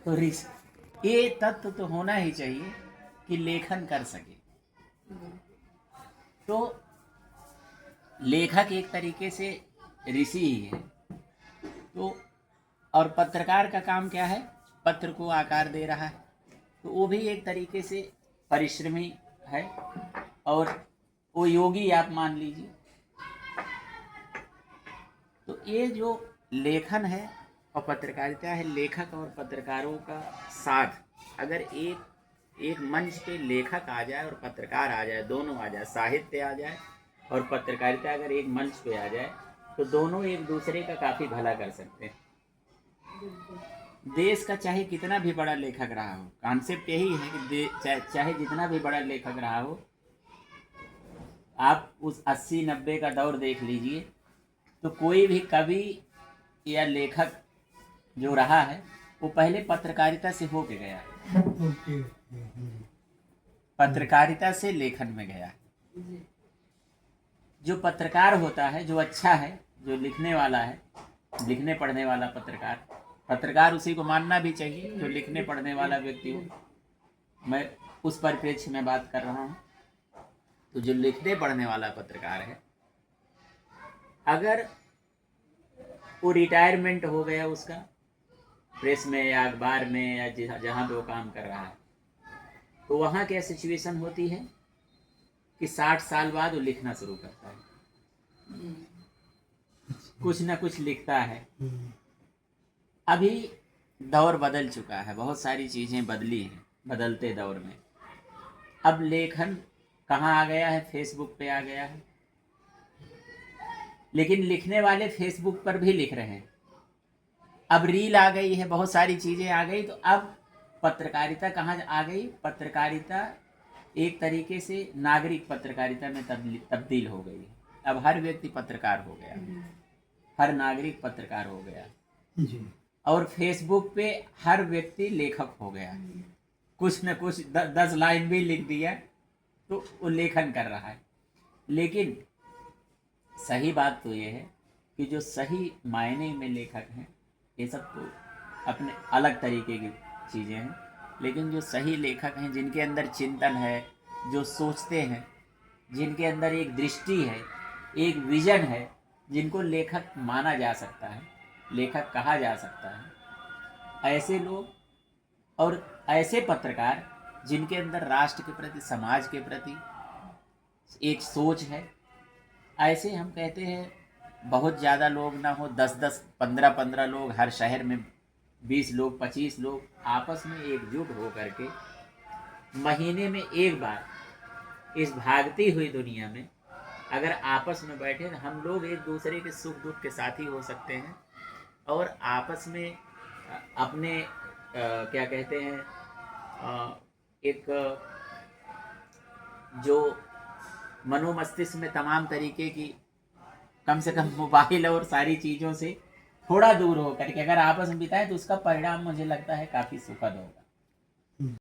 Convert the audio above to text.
तो ये तत्व तो होना ही चाहिए कि लेखन कर सके। तो लेखक एक तरीके से ऋषि ही है। तो और पत्रकार का काम क्या है? पत्र को आकार दे रहा है, तो वो भी एक तरीके से परिश्रमी है। और वो योगी आप मान लीजिए। तो ये जो लेखन है और पत्रकारिता है, लेखक और पत्रकारों का साथ, अगर एक मंच पे लेखक आ जाए और पत्रकार आ जाए, दोनों आ जाए, साहित्य आ जाए और पत्रकारिता अगर एक मंच पे आ जाए, तो दोनों एक दूसरे का काफ़ी भला कर सकते हैं। देश का चाहे कितना भी बड़ा लेखक रहा हो, कॉन्सेप्ट यही है कि चाहे जितना भी बड़ा लेखक रहा हो, आप उस 80-90 का दौर देख लीजिए, तो कोई भी कवि या लेखक जो रहा है वो पहले पत्रकारिता से होके गया, पत्रकारिता से लेखन में गया। जो पत्रकार होता है, जो अच्छा है, जो लिखने वाला है, लिखने पढ़ने वाला पत्रकार उसी को मानना भी चाहिए जो लिखने पढ़ने वाला व्यक्ति हो। मैं उस परिप्रेक्ष्य में बात कर रहा हूँ। तो जो लिखने पढ़ने वाला पत्रकार है, अगर वो रिटायरमेंट हो गया उसका, प्रेस में या अखबार में या जहाँ पे वो काम कर रहा है, तो वहाँ क्या सिचुएशन होती है कि 60 साल बाद वो लिखना शुरू करता है, कुछ ना कुछ लिखता है। अभी दौर बदल चुका है, बहुत सारी चीज़ें बदली हैं, बदलते दौर में अब लेखन कहाँ आ गया है? फेसबुक पे आ गया है। लेकिन लिखने वाले फेसबुक पर भी लिख रहे हैं। अब रील आ गई है, बहुत सारी चीज़ें आ गई, तो अब पत्रकारिता कहाँ आ गई? पत्रकारिता एक तरीके से नागरिक पत्रकारिता में तब्दील हो गई है। अब हर व्यक्ति पत्रकार हो गया, हर नागरिक पत्रकार हो गया जी। और फेसबुक पे हर व्यक्ति लेखक हो गया, कुछ न कुछ 10 लाइन भी लिख दिया तो वो लेखन कर रहा है। लेकिन सही बात तो ये है कि जो सही मायने में लेखक हैं, ये सब तो अपने अलग तरीके की चीज़ें हैं, लेकिन जो सही लेखक हैं, जिनके अंदर चिंतन है, जो सोचते हैं, जिनके अंदर एक दृष्टि है, एक विजन है, जिनको लेखक माना जा सकता है, लेखक कहा जा सकता है, ऐसे लोग और ऐसे पत्रकार जिनके अंदर राष्ट्र के प्रति, समाज के प्रति एक सोच है, ऐसे हम कहते हैं बहुत ज़्यादा लोग ना हो, 10-10, 15-15 लोग हर शहर में, 20 लोग, 25 लोग आपस में एकजुट हो करके महीने में एक बार इस भागती हुई दुनिया में अगर आपस में बैठे, हम लोग एक दूसरे के सुख दुख के साथी हो सकते हैं और आपस में अपने क्या कहते हैं, एक जो मनोमस्तिष्क में तमाम तरीके की, कम से कम मोबाइल और सारी चीज़ों से थोड़ा दूर होकर के अगर आपस में बिताएं तो उसका परिणाम मुझे लगता है काफ़ी सुखद होगा।